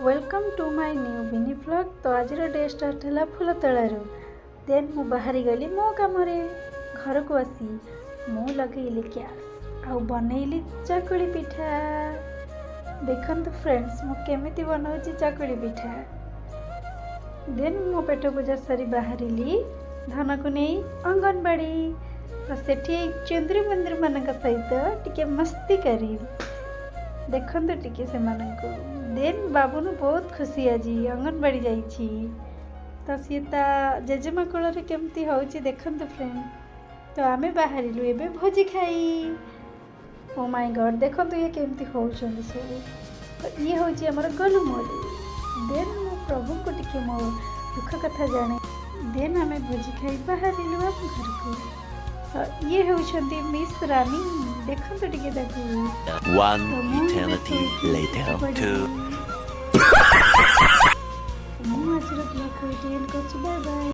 Welcome to my new mini vlog. तो आज day start है फूल तोड़ू। देन मु बाहरी गली मो कम घर को आसी मु लगेली गैस आउ बनैली चकुली पिठा। देखंतु फ्रेंड्स मु केमिति बनाउची चकुली पिठा। देन मो पेट पूजा सारी बाहरिली धान को नहीं अंगनबाड़ी। तो सेठी चंद्री मंदिर मान सहित टिके मस्ती करी देखंतु टिके से माननको। देन बाबुनु बहुत खुशी आज अंगनबाड़ी जाइछि। तो सी जेजेमा कोल केमती होउछि देखंतु फ्रेंड। तो आमे बाहरिलु एबे भोजी खाई। ओ माय गॉड देखंतु ये केमती होउछन सब। तो ये होउछि हमर गलु मोली। देन मो प्रभु को टिके मो दुख कथा जाने। देन आमे भोजी खाई बाहरिलु हम घर को। तो ये होउछंती मिस रानी देखंतु टिके देखु। One eternity later. मु आज ब्लॉग को एंड करछि। Bye bye.